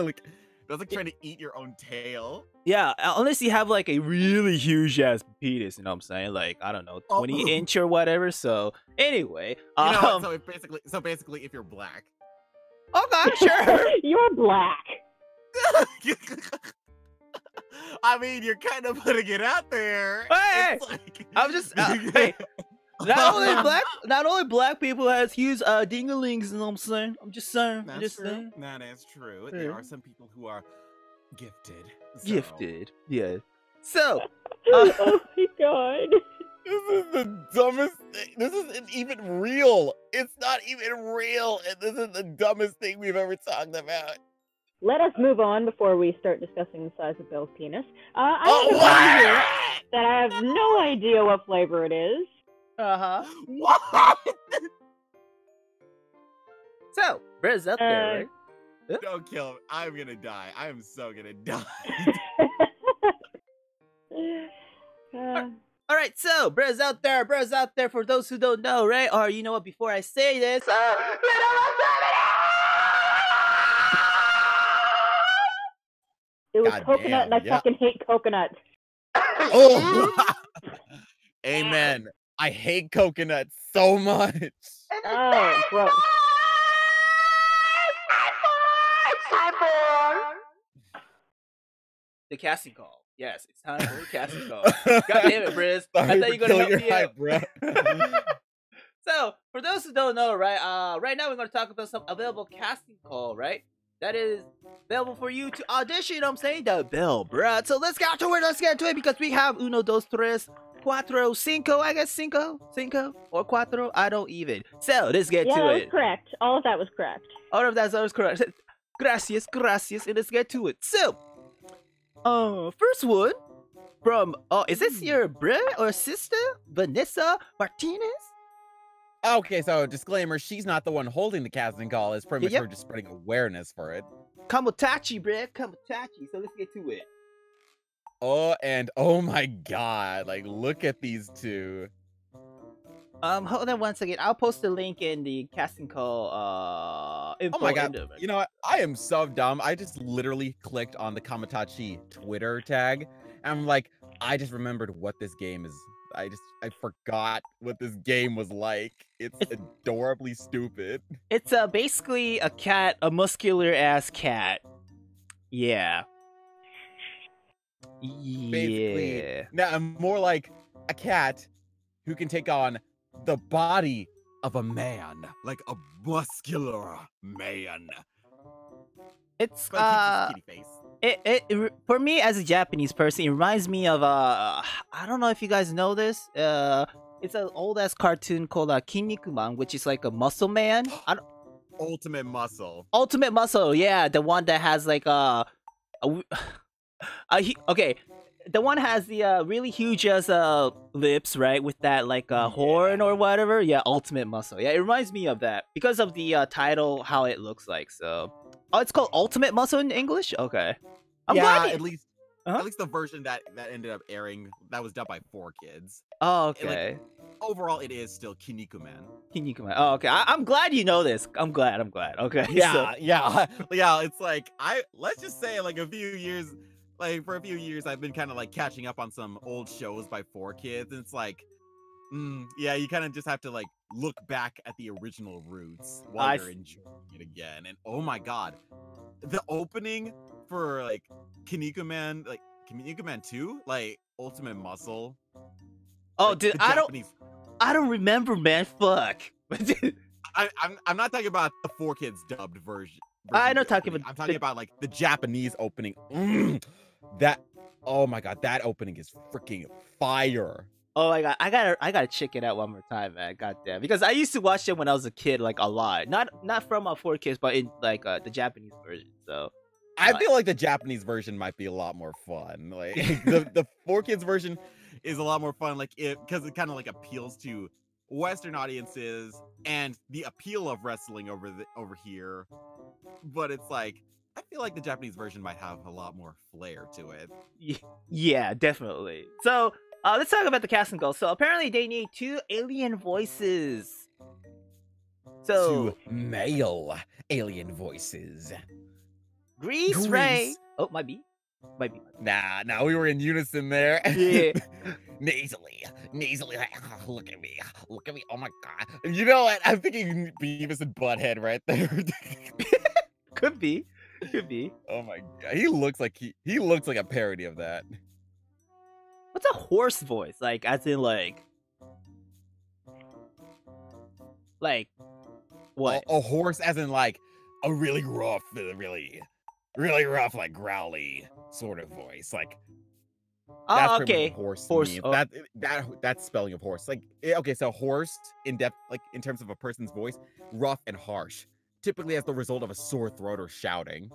like trying to eat your own tail. yeah, unless you have like a really huge ass penis. You know what I'm saying? Like I don't know, 20-inch or whatever. So anyway, You know what? So basically, if you're black. okay, sure. You're black. I mean, you're kind of putting it out there. Hey, It's like- I'm just hey. Not only black people has huge dingalings, you know what I'm saying? I'm just saying. That's I'm just true. saying. That is true. Yeah. There are some people who are gifted. so- Gifted. Yeah. So, Oh my God. This is the dumbest thing. This isn't even real. It's not even real. And this is the dumbest thing we've ever talked about. Let us move on before we start discussing the size of Bill's penis. I Oh, have a what? one here that I have no idea what flavor it is. uh-huh. What? So, Briz up there, right? Don't kill him. I'm gonna die. I am so gonna die. All right, so Briz out there, for those who don't know, right? Or you know what? Before I say this, It was God coconut, damn, and I yeah. fucking hate coconut. Oh, amen. I hate coconut so much. Oh, gross. the casting call. Yes, it's time for the casting call. God damn it, Briz. I Sorry thought you for were gonna killing help your me hype, out. bro. So, for those who don't know, right, right now we're going to talk about some available casting call, right? That is available for you to audition, you know what I'm saying? The Bell, bruh. So let's get to it, because we have uno, dos, tres, cuatro, cinco, I guess, cinco, or cuatro, I don't even. So, let's get Yeah, to that was it. correct. All of that was correct. All of that was correct. Gracias, and let's get to it. So, first one from, is this your bruh or sister, Vanessa Martinez? Okay, so disclaimer, she's not the one holding the casting call. It's pretty much Yep. her just spreading awareness for it. Kamotachi, bruh, Kamotachi. So let's get to it. Oh, and oh my god, like look at these two. Hold on one second. I'll post the link in the casting call, info. Oh my god, in you know what? I am so dumb. I just literally clicked on the Kamatachi Twitter tag. And I'm like, I just remembered what this game is. I forgot what this game was like. It's adorably stupid. It's basically a cat, a muscular ass cat. Yeah. Basically, Yeah. now I'm more like a cat who can take on the body of a man, like a muscular man. It's But he keeps his kitty face. it for me as a Japanese person, it reminds me of I don't know if you guys know this. It's an old ass cartoon called Kinnikuman, which is like a muscle man. Ultimate muscle. Ultimate Muscle, yeah, the one that has like okay, the one has the really huge as lips, right, with that like horn or whatever. Yeah, Ultimate Muscle. Yeah, it reminds me of that because of the title, how it looks like. So, oh, it's called Ultimate Muscle in English. Okay, I'm yeah, glad. at least Uh-huh. at least the version that ended up airing that was dubbed by 4Kids. Oh, Like, okay. overall, it is still Kinnikuman. Kinnikuman. Oh, okay. I'm glad you know this. I'm glad. Okay. Yeah, yeah. It's like let's just say like a few years, like for a few years, I've been kind of like catching up on some old shows by 4Kids, and it's like, yeah, you kind of just have to like look back at the original roots while you're enjoying it again. And oh my god, the opening for like Kinnikuman 2, like Ultimate Muscle. Oh, like, dude, I don't remember, man. Fuck. I'm not talking about the 4Kids dubbed version. I'm talking about like the Japanese opening. Oh my god, that opening is freaking fire. Oh my god, I gotta check it out one more time, man. Goddamn, because I used to watch it when I was a kid, like a lot. Not from 4Kids, but in like the Japanese version. So I feel like the Japanese version might be a lot more fun. Like the 4Kids version is a lot more fun, like because it kind of like appeals to Western audiences and the appeal of wrestling over here. But it's like I feel like the Japanese version might have a lot more flair to it. Yeah, definitely. So let's talk about the casting goals. So apparently they need 2 alien voices. So 2 male alien voices. Grease Ray. Oh, might be. Nah, we were in unison there. Yeah. nasally. Look at me. Oh my god. You know what? I'm thinking Beavis and Butthead right there. Could be. Oh my god. He looks like a parody of that. What's a horse voice? Like, as in like what? A horse as in like a really rough, really rough, like growly sort of voice. Like that's okay. Horse. Oh. That's spelling of horse. Like okay, so horse in depth, like in terms of a person's voice, rough and harsh, typically as the result of a sore throat or shouting.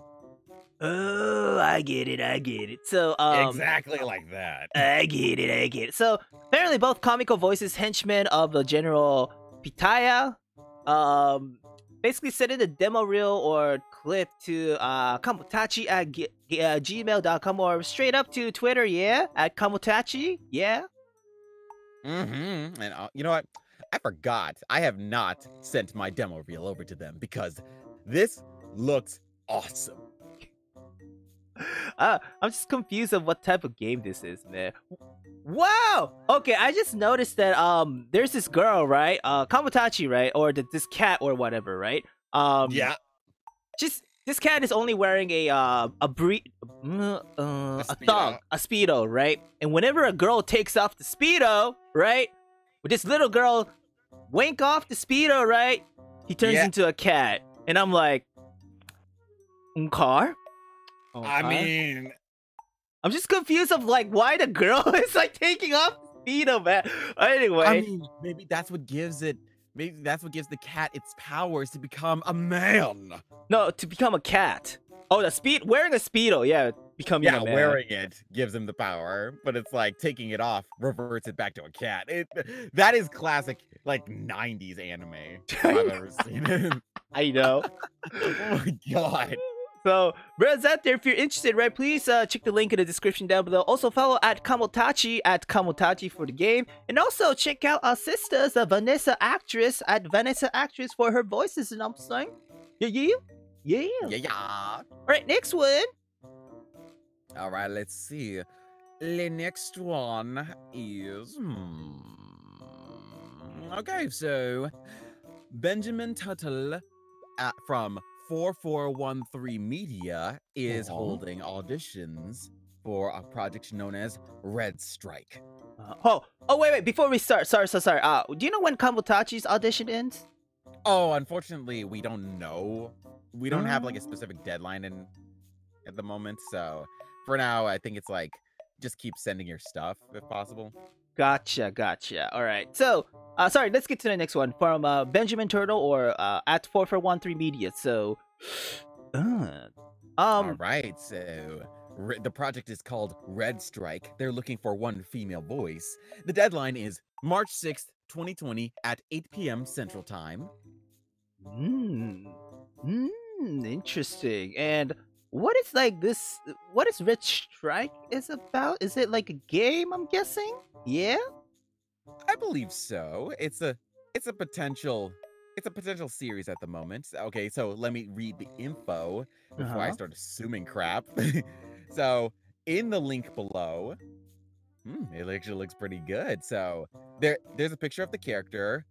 Oh, I get it. So exactly like that. I get it. So apparently both comical voices henchmen of the General Pitaya basically send in a demo reel or clip to kamotachi at gmail.com or straight up to Twitter, at kamotachi, And you know what? I forgot. I have not sent my demo reel over to them because this looks awesome. I'm just confused of what type of game this is, man. Wow! Okay, I just noticed that there's this girl, right? Kamotachi, right? Or this cat or whatever, right? Yeah. Just this cat is only wearing a speedo, right? And whenever a girl takes off the speedo, right? With this little girl wank off the speedo, right? He turns into a cat. And I'm like, car? I mean, I'm just confused of like why the girl is like taking off the speedo, man. Anyway, I mean, maybe that's what gives the cat its powers to become a man. No, to become a cat. Oh, wearing a speedo, becoming a man. Wearing it gives him the power, but it's like taking it off reverts it back to a cat. That is classic like 90s anime if I've ever seen it. I know. Oh my god. So, brothers out there, if you're interested, right, please check the link in the description down below. Also, follow at Kamotachi for the game. And also, check out our sisters, Vanessa Actress, at Vanessa Actress for her voices and I'm saying. Yeah. Alright, next one. Alright, let's see. The next one is... Okay, so... Benjamin Tuttle from 4413 Media is holding auditions for a project known as Redstrike. Wait, before we start, sorry. Do you know when Kamotachi's audition ends? Oh, unfortunately, we don't know. We don't have like a specific deadline at the moment, so for now, I think it's like, just keep sending your stuff if possible. Gotcha. All right. So, sorry, let's get to the next one from Benjamin Turtle or at 4413 Media. So, all right. So, the project is called Redstrike. They're looking for one female voice. The deadline is March 6th, 2020 at 8 p.m. Central Time. Interesting. And what is like this? What is Redstrike is about? Is it like a game? I'm guessing. Yeah. I believe so. It's a potential series at the moment. Okay, so let me read the info before I start assuming crap. So in the link below, it actually looks pretty good. So there's a picture of the character.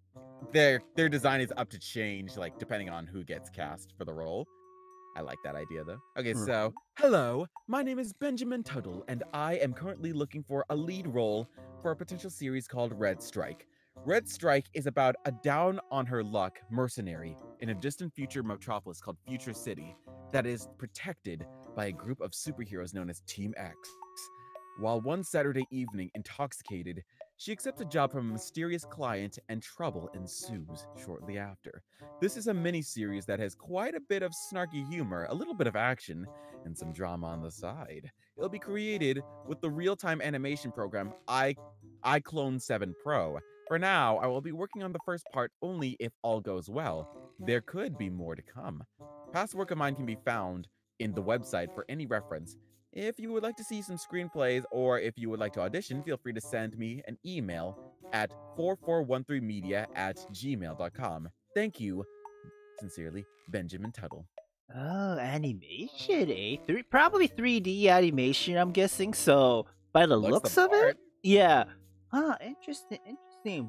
Their design is up to change, like depending on who gets cast for the role. I like that idea though. Okay, so hello, my name is Benjamin Tuttle, and I am currently looking for a lead role for a potential series called Redstrike. Redstrike is about a down on her luck mercenary in a distant future metropolis called Future City that is protected by a group of superheroes known as Team X. While one Saturday evening, intoxicated, she accepts a job from a mysterious client and trouble ensues shortly after. This is a mini-series that has quite a bit of snarky humor, a little bit of action, and some drama on the side. It'll be created with the real-time animation program iClone 7 Pro. For now, I will be working on the first part only if all goes well. There could be more to come. Past work of mine can be found in the website for any reference. If you would like to see some screenplays or if you would like to audition, feel free to send me an email at 4413media@gmail.com. Thank you. Sincerely, Benjamin Tuttle. Oh, animation, eh? Probably 3D animation, I'm guessing. So, by the looks of it, yeah. Interesting.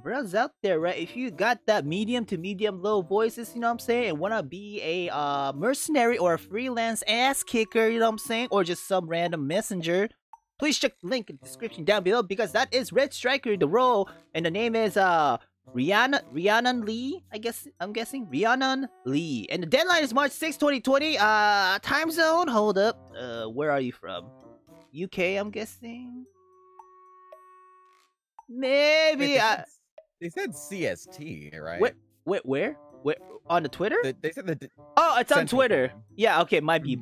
Bros out there, right? If you got that medium to medium low voices, you know what I'm saying, and wanna be a mercenary or a freelance ass kicker, you know what I'm saying, or just some random messenger, please check the link in the description down below because that is Redstriker, the role, and the name is Rhiannon Lee. I'm guessing Rhiannon Lee, and the deadline is March 6, 2020. Time zone. Hold up. Where are you from? UK, I'm guessing. Maybe they said CST, right? Wait, where? On the Twitter? They said that. Oh, it's on Twitter. Time. Yeah, okay, might be.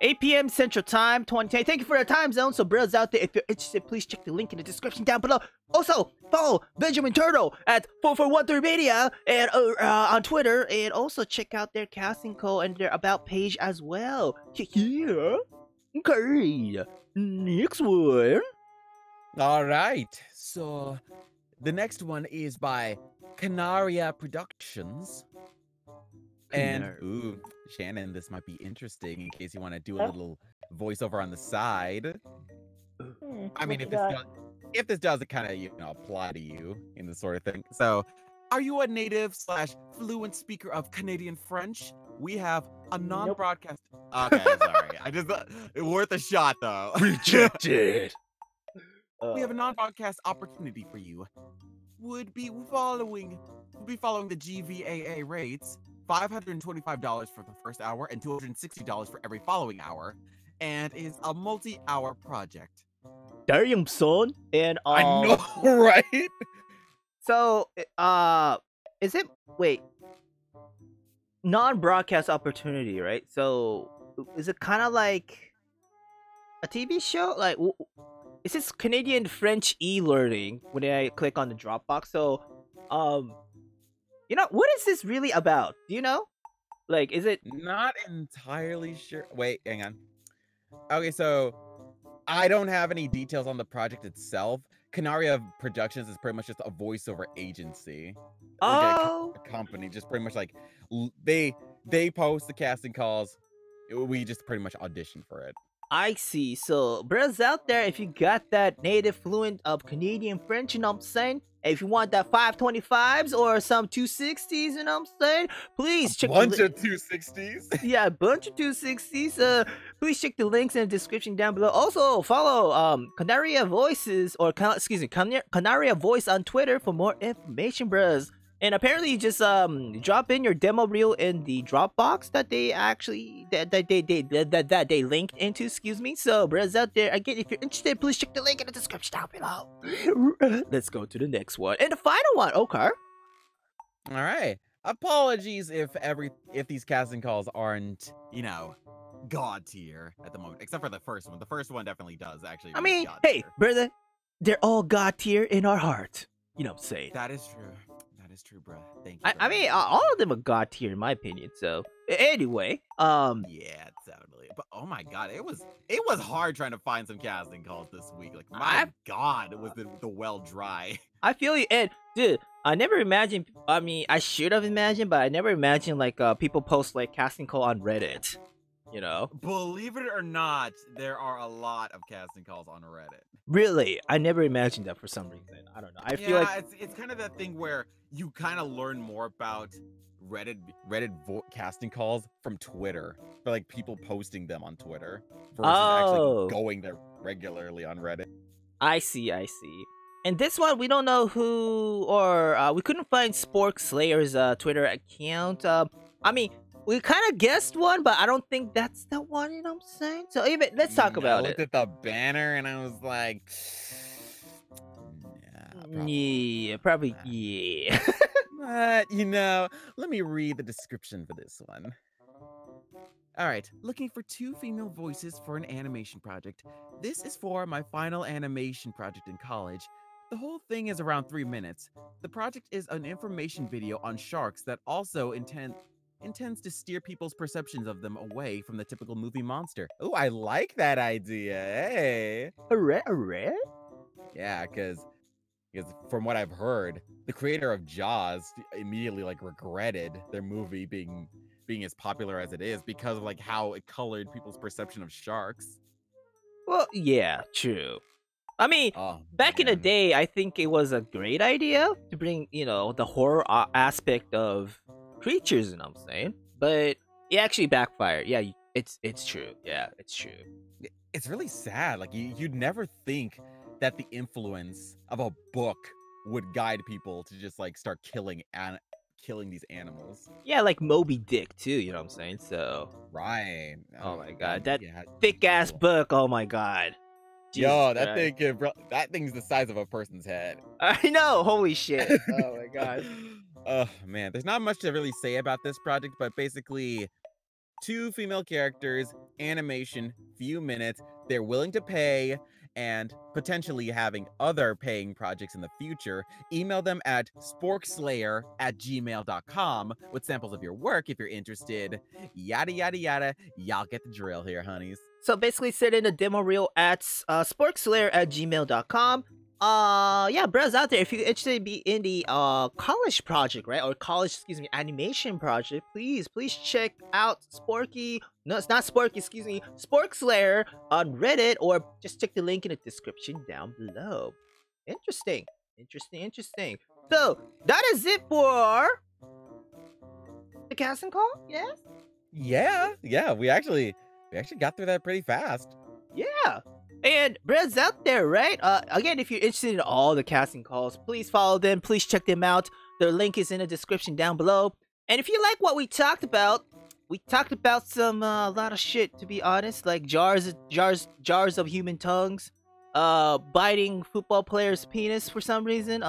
8 p.m. Central Time, 2010. Thank you for the time zone. So, bros out there, if you're interested, please check the link in the description down below. Also, follow Benjamin Turtle at 4413media and on Twitter, and also check out their casting call and their about page as well. Yeah. Okay. Next one. All right. So, the next one is by Canaria Productions. And, ooh, Shannon, this might be interesting in case you want to do a little voiceover on the side. I mean, if this does, it kind of, apply to you in this sort of thing. So, are you a native / fluent speaker of Canadian French? We have a non-broadcast. Okay, sorry. Worth a shot, though. Rejected. We have a non-broadcast opportunity for you. We'll be following the GVAA rates, $525 for the first hour and $260 for every following hour, and is a multi-hour project. Damn, son. And I know, right? So, is it non-broadcast opportunity, right? So, is it kind of like a TV show? Like, is this Canadian French e-learning when I click on the Dropbox? So, what is this really about? Do you know? Like, is it... Not entirely sure. Wait, hang on. Okay, so I don't have any details on the project itself. Canaria Productions is pretty much just a voiceover agency. Oh! A company, just pretty much like, they post the casting calls. We just pretty much audition for it. I see. So, bros out there, if you got that native fluent of Canadian French, you know what I'm saying? If you want that 525s or some 260s, you know what I'm saying? Please check a bunch of 260s. Yeah, a bunch of 260s. Please check the links in the description down below. Also, follow Canaria Voices, or Canaria Voice on Twitter for more information, bros. And apparently, just drop in your demo reel in the Dropbox that they actually that they linked into. Excuse me. So, bros out there, again, if you're interested, please check the link in the description down below. Let's go to the next one and the final one. Okay. All right. Apologies if these casting calls aren't, god tier at the moment, except for the first one. The first one definitely does actually. I mean, hey, brother, they're all god tier in our heart. You know what I'm saying? That is true. Is true, bro. Thank you. I mean, all of them are god tier in my opinion. So anyway, yeah, totally. But oh my god, it was hard trying to find some casting calls this week. Like my god, it was the well dry. I feel you. And dude, I never imagined. I mean, I should have imagined, but I never imagined like people post like casting call on Reddit. You know? Believe it or not, there are a lot of casting calls on Reddit. Really, I never imagined that for some reason. I don't know. I feel like it's kind of that thing where you kind of learn more about Reddit casting calls from Twitter, for like people posting them on Twitter versus actually going there regularly on Reddit. I see. And this one, we don't know who, or we couldn't find Spork Slayer's Twitter account. I mean, we kind of guessed one, but I don't think that's the one, you know what I'm saying? So even let's talk about it. I looked at the banner and I was like, yeah, probably, yeah. But, you know, let me read the description for this one. All right, looking for 2 female voices for an animation project. This is for my final animation project in college. The whole thing is around 3 minutes. The project is an information video on sharks that also intends to steer people's perceptions of them away from the typical movie monster. Oh, I like that idea. Hey. Hooray? Yeah, because from what I've heard, the creator of Jaws immediately like regretted their movie being as popular as it is because of like how it colored people's perception of sharks. Well, yeah, true. I mean, back in the day, I think it was a great idea to bring, you know, the horror aspect of creatures, you know what I'm saying? But it actually backfired. Yeah, it's true. Yeah, it's true. It's really sad. Like you'd never think that the influence of a book would guide people to just like start killing these animals. Yeah, like Moby Dick too, you know what I'm saying? So right. Oh my god, that thick ass book. Oh my god. Jesus Yo, that thing's the size of a person's head. I know. Holy shit. Oh my god. Oh man, there's not much to really say about this project, but basically 2 female characters, animation, few minutes, they're willing to pay, and potentially having other paying projects in the future. Email them at sporkslayer@gmail.com with samples of your work if you're interested. Yada yada yada. Y'all get the drill here, honeys. So basically send in a demo reel at sporkslayer@gmail.com. Yeah, bros out there, if you're interested in the college project, right, or animation project, please check out Sporky. No, it's not Sporky, excuse me, Sporkslayer on Reddit, or just check the link in the description down below. Interesting. So that is it for the casting call. Yes. Yeah. We actually got through that pretty fast. Yeah. And Brad's out there, right? Again, if you're interested in all the casting calls, please follow them. Please check them out. Their link is in the description down below. And if you like what we talked about some a lot of shit, to be honest, like jars of human tongues, biting football players' penis for some reason,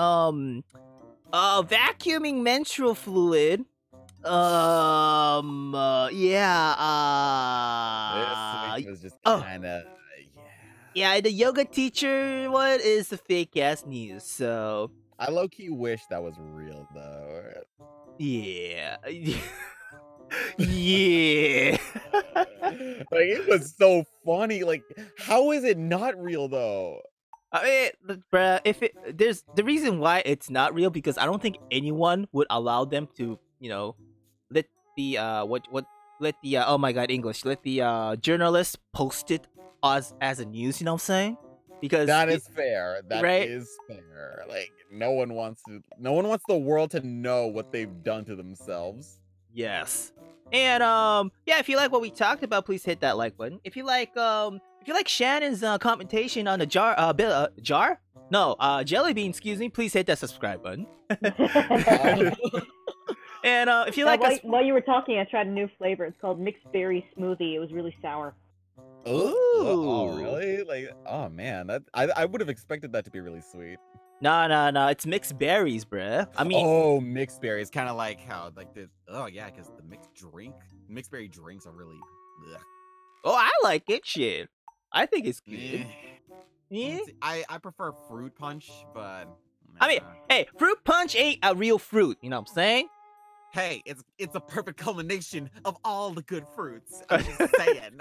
vacuuming menstrual fluid. This was just kind of. Yeah, the yoga teacher one is the fake ass news, so I low-key wish that was real though. Yeah. Yeah. Like it was so funny. Like, how is it not real though? I mean, bruh, there's the reason why it's not real, because I don't think anyone would allow them to, you know, let the let the journalist post it as a news, you know what I'm saying? Because that is fair. That right? is fair. Like no one wants the world to know what they've done to themselves. Yes. And yeah, if you like what we talked about, please hit that like button. If you like Shannon's commentation on the jelly bean, excuse me, please hit that subscribe button. And if you like while you were talking, I tried a new flavor. It's called mixed berry smoothie. It was really sour. Ooh. Oh, really? Like, oh man, that I would have expected that to be really sweet. No, it's mixed berries, bruh. I mean, mixed berries, kind of like how like the because the mixed berry drinks are really. Ugh. Oh, I like it. Shit, I think it's good. Yeah. I prefer fruit punch, but I mean, hey, fruit punch ain't a real fruit. You know what I'm saying? Hey, it's a perfect culmination of all the good fruits. I'm just saying.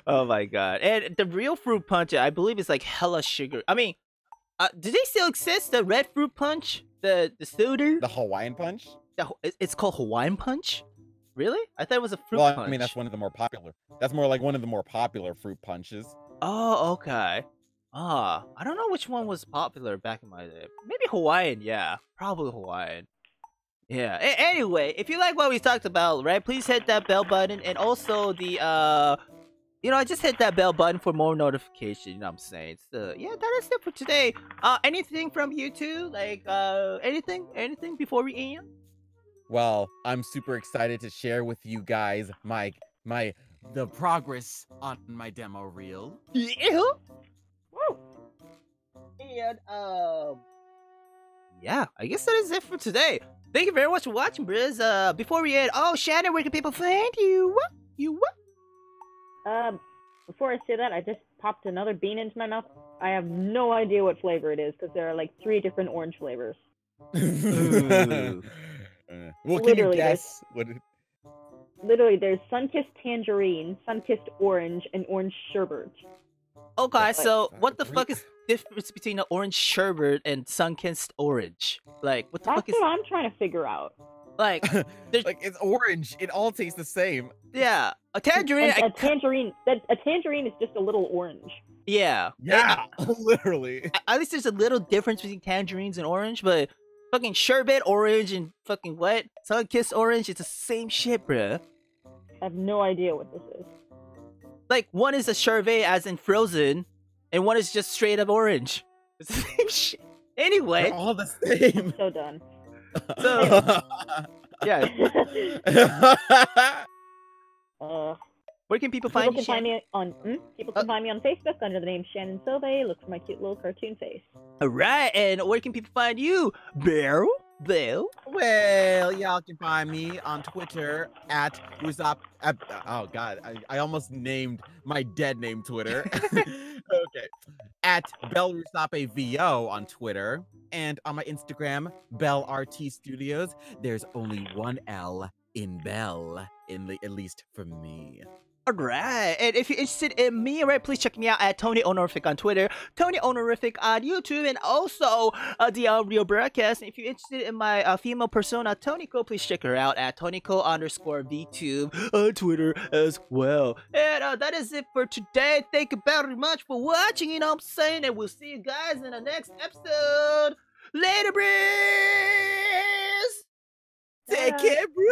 Oh my god! And the real fruit punch, I believe, is like hella sugar. I mean, Do they still exist? The red fruit punch, the soda. The Hawaiian Punch? It's called Hawaiian Punch. Really? I thought it was a fruit Well, punch. I mean, that's one of the more popular. That's more like one of the more popular fruit punches. Oh, okay. I don't know which one was popular back in my day. Maybe Hawaiian, yeah. Probably Hawaiian. Yeah. Anyway, if you like what we talked about, right, please hit that bell button and also the just hit that bell button for more notification, you know what I'm saying? So, yeah, that is it for today. Anything from you two? Like, anything before we end? Well, I'm super excited to share with you guys the progress on my demo reel. Yeah. Woo! And, yeah, I guess that is it for today. Thank you very much for watching, Briz. Before we end, Shannon, where can people find you? Before I say that, I just popped another bean into my mouth. I have no idea what flavor it is because there are like 3 different orange flavors. Ooh. Well, can you guess what? Literally, there's sun-kissed tangerine, sun-kissed orange, and orange sherbet. Okay, so what the fuck is the difference between an orange sherbet and sun-kissed orange? Like, what the fuck is? That's what I'm trying to figure out. Like, like it's orange. It all tastes the same. Yeah, a tangerine. A tangerine is just a little orange. Yeah. Yeah, literally. At least there's a little difference between tangerines and orange, but fucking sherbet orange and fucking what? Sun-kissed orange, it's the same shit, bruh. I have no idea what this is. Like, one is a sherbet as in frozen, and one is just straight up orange. It's the same shit. Anyway. They're all the same. I'm so done. So, yeah. Where can people find you? People can find me on Facebook under the name Shannon Silve. Look for my cute little cartoon face. Alright, and where can people find you? Bill? Well, y'all can find me on Twitter at Rusop. Oh god, I almost named my dead name Twitter. Okay. At BellRusapeVO on Twitter. And on my Instagram, BellRT Studios. There's only one L in Bell, at least for me. Alright, and if you're interested in me, right, please check me out at Tony Honorific on Twitter, Tony Honorific on YouTube, and also the Real Broadcast. And if you're interested in my female persona, Toniko, please check her out at Toniko_VTube on Twitter as well. And that is it for today. Thank you very much for watching, you know what I'm saying? And we'll see you guys in the next episode. Later, Breeze! Take care, Breeze!